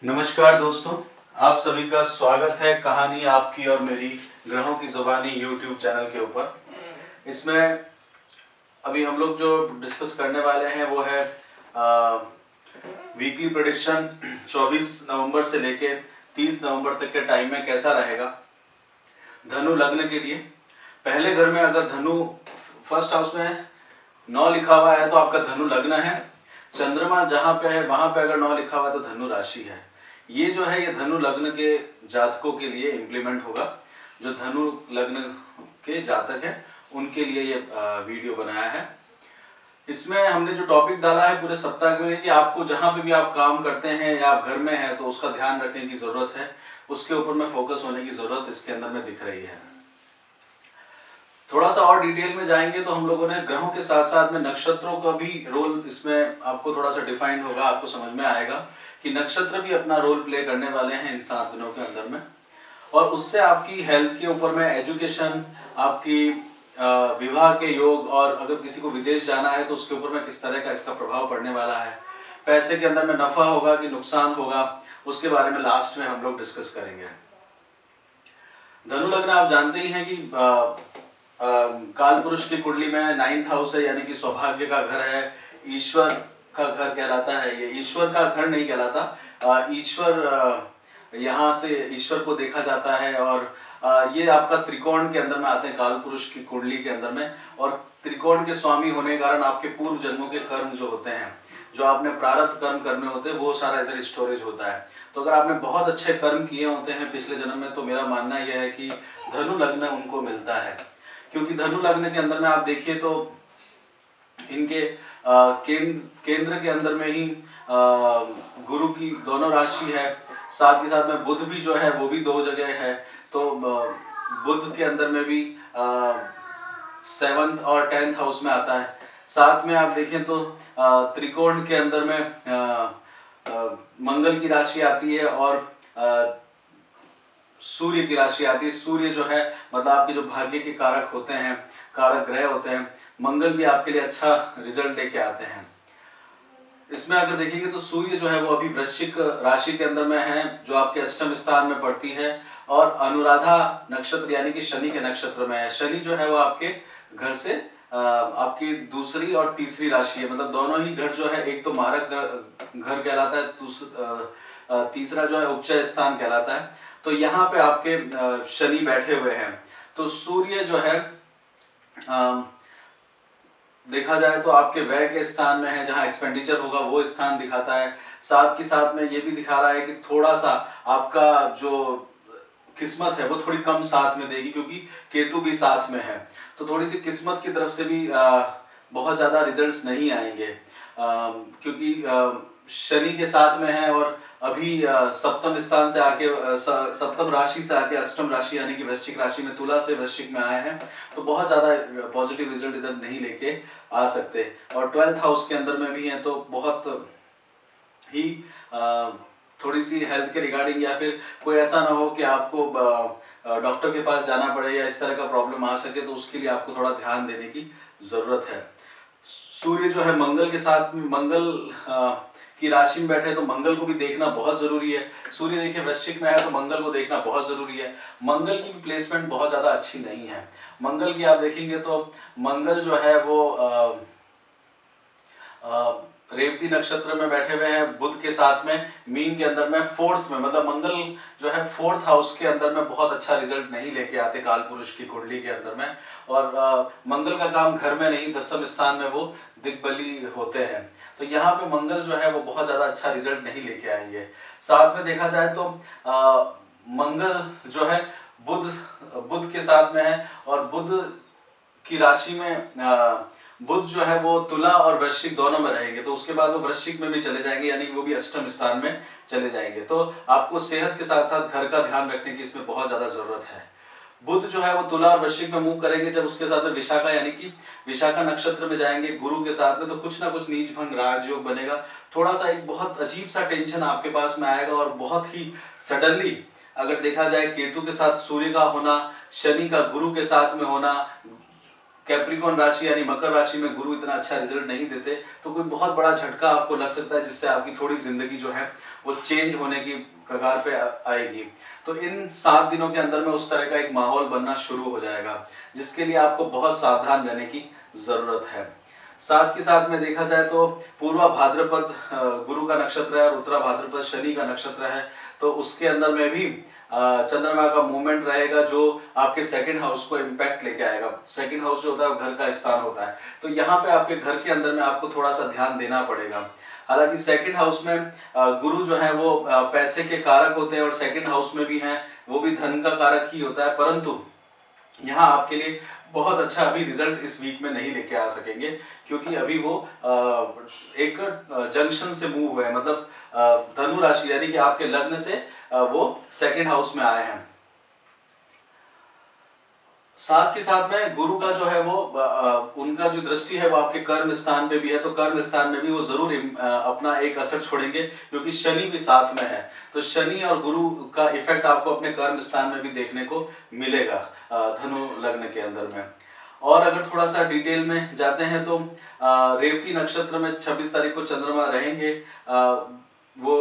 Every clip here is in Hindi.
नमस्कार दोस्तों, आप सभी का स्वागत है कहानी आपकी और मेरी ग्रहों की जुबानी यूट्यूब चैनल के ऊपर। इसमें अभी हम लोग जो डिस्कस करने वाले हैं वो है वीकली प्रेडिक्शन 24 नवंबर से लेके 30 नवंबर तक के टाइम में कैसा रहेगा धनु लग्न के लिए। पहले घर में अगर धनु फर्स्ट हाउस में 9 लिखा हुआ है तो आपका धनु लग्न है। चंद्रमा जहां पे है वहां पे अगर 9 लिखा हुआ है तो धनु राशि है। ये जो है ये धनु लग्न के जातकों के लिए इम्प्लीमेंट होगा। जो धनु लग्न के जातक हैं उनके लिए ये वीडियो बनाया है। इसमें हमने जो टॉपिक डाला है पूरे सप्ताह के लिए कि आपको जहां पे भी आप काम करते हैं या आप घर में हैं तो उसका ध्यान रखने की जरूरत है, उसके ऊपर में फोकस होने की जरूरत इसके अंदर में दिख रही है। थोड़ा सा और डिटेल में जाएंगे तो हम लोगों ने ग्रहों के साथ साथ में नक्षत्रों का भी रोल इसमें आपको थोड़ा सा डिफाइन होगा, आपको समझ में आएगा कि नक्षत्र भी अपना रोल प्ले करने वाले हैं इन 7 दिनों के अंदर में। और उससे आपकी हेल्थ के ऊपर में, एजुकेशन, आपकी विवाह के योग, और अगर किसी को विदेश जाना है तो उसके ऊपर में किस तरह का इसका प्रभाव पड़ने वाला है, पैसे के अंदर में नफा होगा कि नुकसान होगा, उसके बारे में लास्ट में हम लोग डिस्कस करेंगे। धनु लग्न आप जानते ही हैं कि काल पुरुष की कुंडली में 9th हाउस है, यानी कि सौभाग्य का घर है, ईश्वर का घर कहलाता है। ये ईश्वर का घर नहीं कहलाता, ईश्वर यहाँ से ईश्वर को देखा जाता है। और ये आपका त्रिकोण के अंदर में आते हैं काल पुरुष की कुंडली के अंदर में। और त्रिकोण के स्वामी होने के कारण आपके पूर्व जन्मों के कर्म जो होते हैं, जो आपने प्रारब्ध कर्म करने होते हैं, वो सारा इधर स्टोरेज होता है। तो अगर आपने बहुत अच्छे कर्म किए होते हैं पिछले जन्म में तो मेरा मानना यह है कि धनु लग्न उनको मिलता है। क्योंकि धनु लग्न के अंदर में आप देखिए तो इनके केंद्र के अंदर में ही गुरु की दोनों राशि है, साथ ही साथ में बुध भी जो है वो भी 2 जगह है। तो बुध के अंदर में भी 7th और 10th हाउस में आता है। साथ में आप देखें तो त्रिकोण के अंदर में मंगल की राशि आती है और सूर्य की राशि आती है। सूर्य जो है मतलब आपके जो भाग्य के कारक होते हैं, कारक ग्रह होते हैं। मंगल भी आपके लिए अच्छा रिजल्ट लेके आते हैं। इसमें अगर देखेंगे तो सूर्य जो है वो अभी वृश्चिक राशि के अंदर में है, जो आपके अष्टम स्थान में पड़ती है, और अनुराधा नक्षत्र यानी कि शनि के नक्षत्र में है। शनि जो है वो आपके घर से आपकी दूसरी और तीसरी राशि है, मतलब दोनों ही घर जो है, एक तो मारक घर कहलाता है, तीसरा जो है उपचय स्थान कहलाता है। तो यहाँ पे आपके शनि बैठे हुए हैं। तो सूर्य जो है देखा जाए तो आपके व्यय के स्थान में है, जहां एक्सपेंडिचर होगा वो स्थान दिखाता है। साथ के साथ में ये भी दिखा रहा है कि थोड़ा सा आपका जो किस्मत है वो थोड़ी कम साथ में देगी, क्योंकि केतु भी साथ में है। तो थोड़ी सी किस्मत की तरफ से भी बहुत ज्यादा रिजल्ट्स नहीं आएंगे, क्योंकि शनि के साथ में है और अभी सप्तम स्थान से आके सप्तम राशि से आके अष्टम राशि यानी कि वृश्चिक राशि में, तुला से वृश्चिक में आए हैं। तो बहुत ज्यादा पॉजिटिव रिजल्ट इधर नहीं लेके आ सकते। और 12th हाउस के अंदर में भी है तो बहुत ही थोड़ी सी हेल्थ के रिगार्डिंग, या फिर कोई ऐसा ना हो कि आपको डॉक्टर के पास जाना पड़े या इस तरह का प्रॉब्लम आ सके, तो उसके लिए आपको थोड़ा ध्यान देने की जरूरत है। सूर्य जो है मंगल के साथ में, मंगल की राशि में बैठे तो मंगल को भी देखना बहुत जरूरी है। सूर्य देखिए वृश्चिक में है तो मंगल को देखना बहुत जरूरी है। मंगल की भी प्लेसमेंट बहुत ज्यादा अच्छी नहीं है। मंगल की आप देखेंगे तो मंगल जो है वो रेवती नक्षत्र में बैठे हुए हैं बुध के साथ में, मीन के अंदर में 4th में, मतलब मंगल जो है 4th हाउस के अंदर में बहुत अच्छा रिजल्ट नहीं लेके आते काल पुरुष की कुंडली के अंदर में। और मंगल का काम घर में नहीं, 10वें स्थान में वो दिग्बली होते हैं। तो यहाँ पे मंगल जो है वो बहुत ज्यादा अच्छा रिजल्ट नहीं लेके आएंगे। साथ में देखा जाए तो मंगल जो है बुध के साथ में है, और बुध की राशि में बुध जो है वो तुला और वृश्चिक दोनों में रहेंगे। तो उसके बाद वो वृश्चिक में भी चले जाएंगे, यानी वो भी अष्टम स्थान में चले जाएंगे। तो आपको सेहत के साथ साथ घर का ध्यान रखने की इसमें बहुत ज्यादा जरूरत है। बुध जो है वो तुला और वृश्चिक में मूव करेंगे, जब उसके साथ में विशाखा यानी कि विशाखा नक्षत्र में जाएंगे गुरु के साथ में, तो कुछ ना कुछ नीच भंग राजयोग बनेगा। थोड़ा सा एक बहुत अजीब सा टेंशन आपके पास में आएगा, और बहुत ही सडनली अगर देखा जाए केतु के साथ सूर्य का होना, शनि का गुरु के साथ में होना, कैप्रिकॉन राशि यानी मकर राशि में गुरु इतना अच्छा रिजल्ट नहीं देते, तो कोई बहुत बड़ा झटका आपको लग सकता है जिससे आपकी थोड़ी जिंदगी जो है वो चेंज होने की कगार पे आएगी। तो इन 7 दिनों के अंदर में उस तरह का एक माहौल बनना शुरू हो जाएगा, जिसके लिए आपको बहुत सावधान रहने की जरूरत है। साथ के साथ में देखा जाए तो पूर्वा भाद्रपद गुरु का नक्षत्र है और उत्तरा भाद्रपद शनि का नक्षत्र है, तो उसके अंदर में भी चंद्रमा का मूवमेंट रहेगा जो आपके सेकंड हाउस को इम्पैक्ट लेके आएगा। सेकंड हाउस जो होता है घर का स्थान होता है, तो यहाँ पे आपके घर के अंदर में आपको थोड़ा सा ध्यान देना पड़ेगा। हालांकि सेकंड हाउस में गुरु जो है वो पैसे के कारक होते हैं और सेकंड हाउस में भी हैं, वो भी धन का कारक ही होता है, परंतु यहाँ आपके लिए बहुत अच्छा अभी रिजल्ट इस वीक में नहीं लेके आ सकेंगे, क्योंकि अभी वो एक जंक्शन से मूव हुए हैं, मतलब धनु राशि यानी कि आपके लग्न से वो सेकंड हाउस में आए हैं। साथ के साथ में गुरु का जो है वो उनका जो दृष्टि है वो आपके कर्म स्थान पे भी है, तो कर्म स्थान में भी वो जरूर अपना एक असर छोड़ेंगे, क्योंकि शनि भी साथ में है। तो शनि और गुरु का इफेक्ट आपको अपने कर्म स्थान में भी देखने को मिलेगा धनु लग्न के अंदर में। और अगर थोड़ा सा डिटेल में जाते हैं तो रेवती नक्षत्र में 26 तारीख को चंद्रमा रहेंगे। वो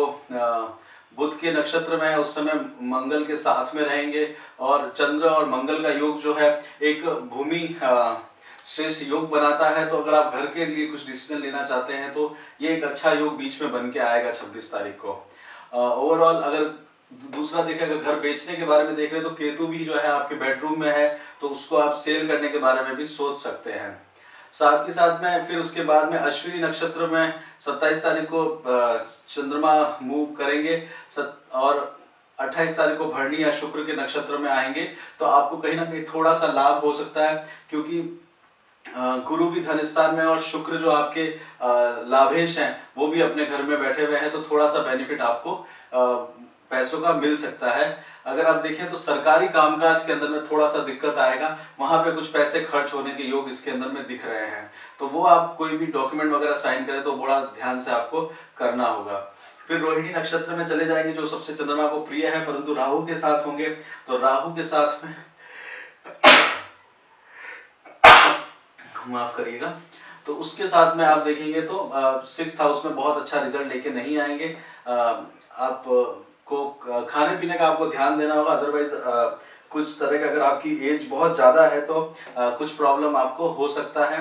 बुध के नक्षत्र में है, उस समय मंगल के साथ में रहेंगे, और चंद्र और मंगल का योग जो है एक भूमि श्रेष्ठ योग बनाता है। तो अगर आप घर के लिए कुछ डिसीजन लेना चाहते हैं तो ये एक अच्छा योग बीच में बन के आएगा 26 तारीख को। ओवरऑल अगर दूसरा देखें, अगर घर बेचने के बारे में देख रहे हैं तो केतु भी जो है आपके बेडरूम में है, तो उसको आप सेल करने के बारे में भी सोच सकते हैं। साथ के साथ में फिर उसके बाद में अश्विनी नक्षत्र में 27 तारीख को चंद्रमा मूव करेंगे और 28 तारीख को भरणी या शुक्र के नक्षत्र में आएंगे। तो आपको कहीं ना कहीं थोड़ा सा लाभ हो सकता है, क्योंकि गुरु भी धन स्थान में और शुक्र जो आपके लाभेश हैं वो भी अपने घर में बैठे हुए हैं, तो थोड़ा सा बेनिफिट आपको पैसों का मिल सकता है। अगर आप देखें तो सरकारी कामकाज के अंदर में थोड़ा सा दिक्कत आएगा, वहां पे कुछ पैसे खर्च होने के योग इसके अंदर में दिख रहे हैं, तो वो आप कोई भी डॉक्यूमेंट वगैरह साइन करें तो बड़ा ध्यान से आपको करना होगा। फिर रोहिणी नक्षत्र में चले जाएंगे जो सबसे चंद्रमा को प्रिय है, परंतु राहु के साथ होंगे, तो राहु के साथ में माफ करिएगा, तो उसके साथ में आप देखेंगे तो 6th हाउस में बहुत अच्छा रिजल्ट लेके नहीं आएंगे। आप को खाने पीने का आपको ध्यान देना होगा, अदरवाइज कुछ तरह का अगर आपकी एज बहुत ज्यादा है तो कुछ प्रॉब्लम आपको हो सकता है,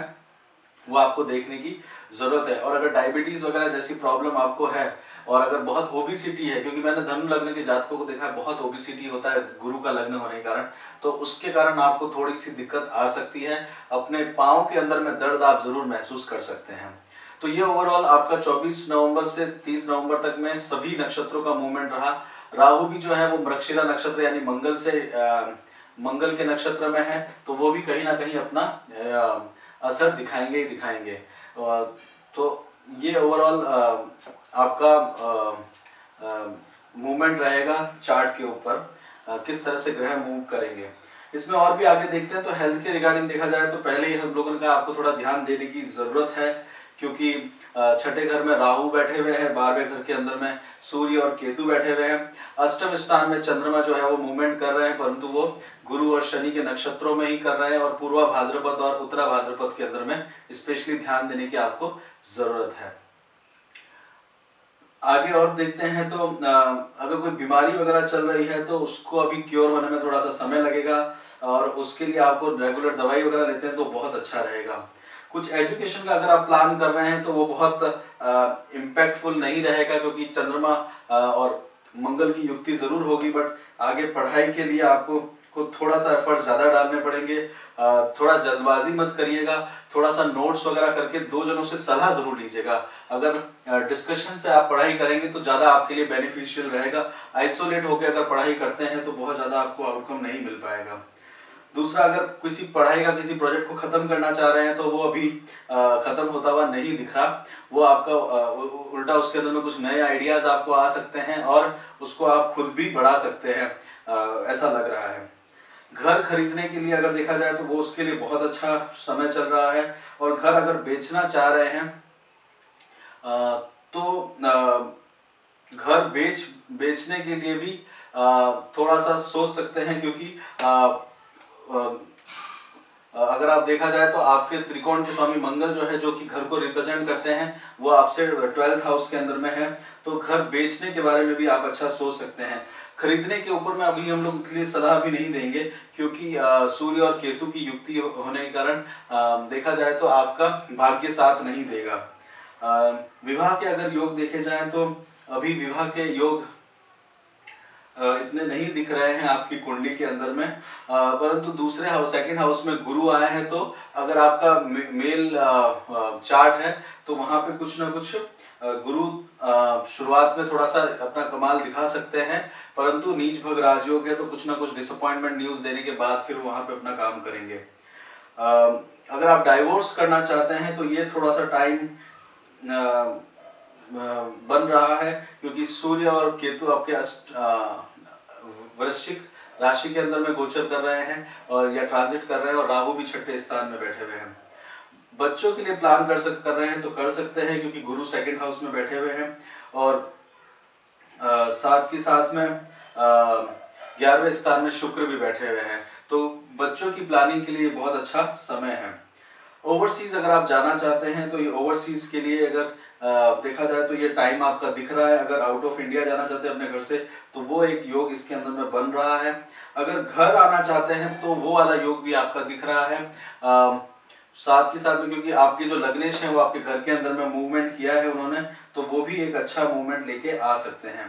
वो आपको देखने की जरूरत है। और अगर डायबिटीज वगैरह जैसी प्रॉब्लम आपको है और अगर बहुत ओबिसिटी है, क्योंकि मैंने धनु लग्न के जातकों को देखा है बहुत ओबिसिटी होता है गुरु का लग्न होने के कारण, तो उसके कारण आपको थोड़ी सी दिक्कत आ सकती है। अपने पाँव के अंदर में दर्द आप जरूर महसूस कर सकते हैं। तो ये ओवरऑल आपका 24 नवंबर से 30 नवंबर तक में सभी नक्षत्रों का मूवमेंट रहा। राहु भी जो है वो मृगशिरा नक्षत्र यानी मंगल से मंगल के नक्षत्र में है, तो वो भी कहीं ना कहीं अपना असर दिखाएंगे ही दिखाएंगे। तो ये ओवरऑल आपका मूवमेंट रहेगा चार्ट के ऊपर, किस तरह से ग्रह मूव करेंगे। इसमें और भी आगे देखते हैं तो हेल्थ के रिगार्डिंग देखा जाए तो पहले ही हम लोगों का आपको थोड़ा ध्यान देने की जरूरत है, क्योंकि छठे घर में राहु बैठे हुए हैं, 12वें घर के अंदर में सूर्य और केतु बैठे हुए हैं, अष्टम स्थान में चंद्रमा जो है वो मूवमेंट कर रहे हैं, परंतु वो गुरु और शनि के नक्षत्रों में ही कर रहे हैं, और पूर्वा भाद्रपद और उत्तरा भाद्रपद के अंदर में स्पेशली ध्यान देने की आपको जरूरत है। आगे और देखते हैं तो अगर कोई बीमारी वगैरह चल रही है तो उसको अभी क्योर होने में थोड़ा सा समय लगेगा, और उसके लिए आपको रेगुलर दवाई वगैरह लेते हैं तो बहुत अच्छा रहेगा। कुछ एजुकेशन का अगर आप प्लान कर रहे हैं तो वो बहुत इम्पैक्टफुल नहीं रहेगा, क्योंकि चंद्रमा और मंगल की युक्ति जरूर होगी, बट आगे पढ़ाई के लिए आपको को थोड़ा सा एफर्ट ज्यादा डालने पड़ेंगे। थोड़ा जल्दबाजी मत करिएगा, थोड़ा सा नोट्स वगैरह करके 2 जनों से सलाह जरूर लीजिएगा। अगर डिस्कशन से आप पढ़ाई करेंगे तो ज्यादा आपके लिए बेनिफिशियल रहेगा। आइसोलेट होकर अगर पढ़ाई करते हैं तो बहुत ज्यादा आपको आउटकम नहीं मिल पाएगा। दूसरा, अगर किसी पढ़ाई का किसी प्रोजेक्ट को खत्म करना चाह रहे हैं तो वो अभी खत्म होता हुआ नहीं दिख रहा, वो आपका उल्टा उसके अंदर में कुछ नए आइडियाज आपको आ सकते हैं और उसको आप खुद भी बढ़ा सकते हैं, ऐसा लग रहा है। घर खरीदने के लिए अगर देखा जाए तो वो उसके लिए बहुत अच्छा समय चल रहा है, और घर अगर बेचना चाह रहे हैं तो घर बेचने के लिए भी थोड़ा सा सोच सकते हैं, क्योंकि अगर आप देखा जाए तो आपके त्रिकोण के स्वामी मंगल जो है, जो कि घर को रिप्रेजेंट करते हैं, वो आपसे 12th हाउस के अंदर में है। तो घर बेचने के बारे में भी आप अच्छा सोच सकते हैं। खरीदने के ऊपर में अभी हम लोग इतनी सलाह भी नहीं देंगे, क्योंकि सूर्य और केतु की युक्ति होने के कारण देखा जाए तो आपका भाग्य साथ नहीं देगा। विवाह के अगर योग देखे जाए तो अभी विवाह के योग इतने नहीं दिख रहे हैं आपकी कुंडली के अंदर में, परंतु दूसरे हाउस, सेकंड हाउस में गुरु आए हैं, तो अगर आपका मेल चार्ट है तो वहां पे कुछ ना कुछ गुरु शुरुआत में थोड़ा सा अपना कमाल दिखा सकते हैं, परंतु नीच भग राजयोग है तो कुछ ना कुछ डिसअपॉइंटमेंट न्यूज देने के बाद फिर वहां पे अपना काम करेंगे। अगर आप डाइवोर्स करना चाहते हैं तो ये थोड़ा सा टाइम बन रहा है, क्योंकि सूर्य और केतु आपके वृश्चिक राशि के अंदर में गोचर कर रहे हैं और या ट्रांजिट कर रहे हैं, और राहु भी छठे स्थान में बैठे हुए हैं। बच्चों के लिए प्लान कर रहे हैं तो कर सकते हैं, क्योंकि गुरु सेकंड हाउस में बैठे हुए हैं, और साथ ही साथ में 11वें स्थान में शुक्र भी बैठे हुए हैं, तो बच्चों की प्लानिंग के लिए बहुत अच्छा समय है। ओवरसीज अगर आप जाना चाहते हैं तो ये ओवरसीज के लिए अगर देखा जाए तो ये टाइम आपका दिख रहा है। अगर आउट ऑफ इंडिया जाना चाहते हैं अपने घर से तो वो एक योग इसके अंदर में बन रहा है। अगर घर आना चाहते हैं तो वो वाला योग भी आपका दिख रहा है। साथ के साथ में क्योंकि आपके जो लग्नेश हैं वो आपके घर के अंदर में मूवमेंट किया है उन्होंने, तो वो भी एक अच्छा मूवमेंट लेके आ सकते हैं।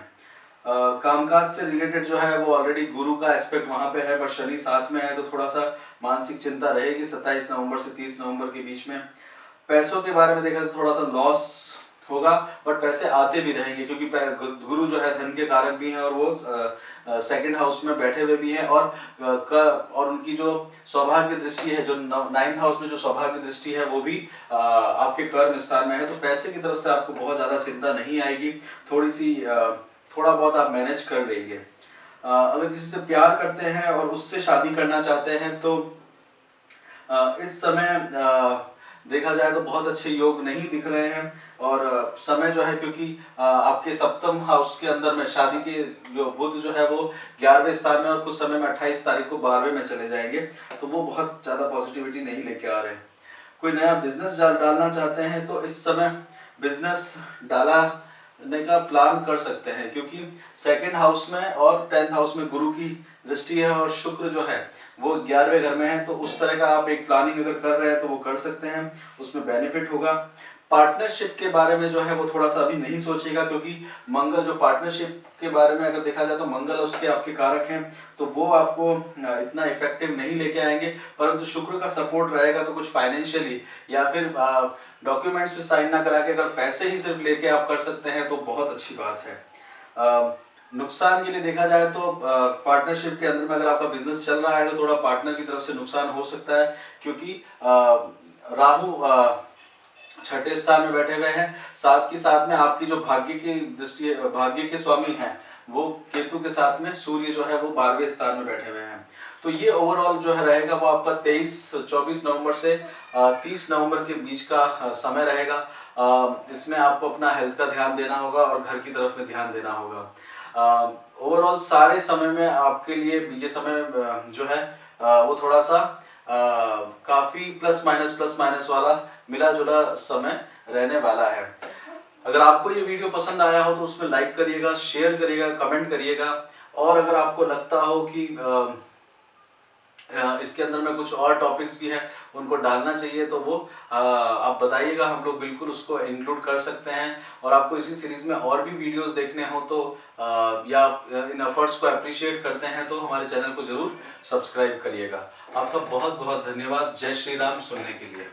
कामकाज से रिलेटेड जो है वो ऑलरेडी गुरु का एस्पेक्ट वहां पे है, बट शनि साथ में है तो थोड़ा सा मानसिक चिंता रहेगी 27 नवंबर से 30 नवंबर के बीच में। पैसों के बारे में देखा तो थोड़ा सा लॉस होगा, बट पैसे आते भी रहेंगे, क्योंकि गुरु जो है धन के कारक भी हैं और वो सेकंड हाउस में बैठे हुए भी हैं, और उनकी जो सौभाग्य दृष्टि है, जो 9th हाउस में जो सौभाग्य दृष्टि है वो भी आपके कर्म स्थान में है, तो पैसे की तरफ से आपको बहुत ज्यादा चिंता नहीं आएगी। थोड़ा बहुत आप मैनेज कर लेंगे। अगर किसी से प्यार करते हैं और उससे शादी करना चाहते हैं तो इस समय देखा जाए तो बहुत अच्छे योग नहीं दिख रहे हैं, और समय जो है क्योंकि आपके 7th हाउस के अंदर में शादी के जो बुध जो है वो 11वें स्थान में, और कुछ समय में 28 तारीख को 12वें में चले जाएंगे, तो वो बहुत ज्यादा पॉजिटिविटी नहीं लेके आ रहे हैं। कोई नया बिजनेस डालना चाहते हैं तो इस समय बिजनेस डालने का प्लान कर सकते हैं, क्योंकि सेकंड हाउस में और 10th हाउस में गुरु की दृष्टि है और शुक्र जो है वो 11वें घर में है, तो उस तरह का आप एक प्लानिंग अगर कर रहे हैं तो वो कर सकते हैं, उसमें बेनिफिट होगा। पार्टनरशिप के बारे में जो है वो थोड़ा सा अभी नहीं सोचेगा, क्योंकि मंगल जो पार्टनरशिप के बारे में अगर देखा जाए तो मंगल उसके आपके कारक हैं, तो वो आपको इतना इफेक्टिव नहीं लेके आएंगे, परंतु शुक्र का सपोर्ट रहेगा तो कुछ फाइनेंशियली या फिर डॉक्यूमेंट्स पे साइन ना करा के अगर पैसे ही सिर्फ लेके आप कर सकते हैं तो बहुत अच्छी बात है। नुकसान के लिए देखा जाए तो पार्टनरशिप के अंदर में अगर आपका बिजनेस चल रहा है तो थोड़ा पार्टनर की तरफ से नुकसान हो सकता है, क्योंकि राहु छठे स्थान में बैठे हुए हैं। साथ में आपकी जो भाग्य की दृष्टि, भाग्य के स्वामी हैं वो केतु के साथ में सूर्य जो है वो 12वें स्थान में बैठे हुए हैं। तो ये ओवरऑल जो है रहेगा वो आपका 24 नवंबर से 30 नवंबर के बीच का समय रहेगा। इसमें आपको अपना हेल्थ का ध्यान देना होगा और घर की तरफ में ध्यान देना होगा। ओवरऑल सारे समय में आपके लिए ये समय जो है वो थोड़ा सा काफी प्लस माइनस वाला मिला जुला समय रहने वाला है। अगर आपको ये वीडियो पसंद आया हो तो उसमें लाइक करिएगा, शेयर करिएगा, कमेंट करिएगा, और अगर आपको लगता हो कि इसके अंदर में कुछ और टॉपिक्स भी हैं उनको डालना चाहिए तो वो आप बताइएगा, हम लोग बिल्कुल उसको इंक्लूड कर सकते हैं। और आपको इसी सीरीज में और भी वीडियोस देखने हो तो या इन एफर्ट्स को अप्रिशिएट करते हैं तो हमारे चैनल को जरूर सब्सक्राइब करिएगा। आपका बहुत बहुत धन्यवाद। जय श्री राम सुनने के लिए।